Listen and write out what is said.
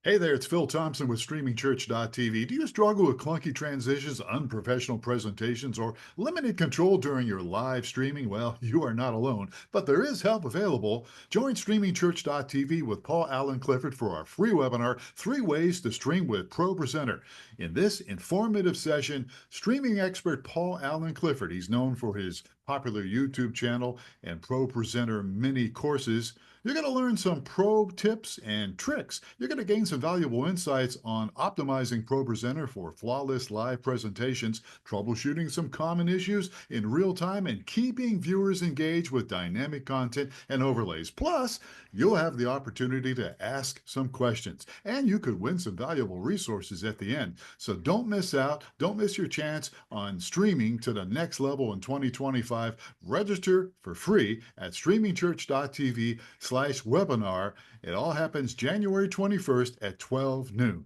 Hey there, it's Phil Thompson with StreamingChurch.tv. Do you struggle with clunky transitions, unprofessional presentations, or limited control during your live streaming? Well, you are not alone, but there is help available. Join StreamingChurch.tv with Paul Allen Clifford for our free webinar, 3 Ways to Stream with ProPresenter. In this informative session, streaming expert Paul Allen Clifford, he's known for his popular YouTube channel and ProPresenter mini courses. You're going to learn some pro tips and tricks. You're going to gain some valuable insights on optimizing ProPresenter for flawless live presentations, troubleshooting some common issues in real time, and keeping viewers engaged with dynamic content and overlays. Plus, you'll have the opportunity to ask some questions, and you could win some valuable resources at the end. So don't miss out. Don't miss your chance on streaming to the next level in 2025. Register for free at streamingchurch.tv/webinar. It all happens January 21st at 12 noon.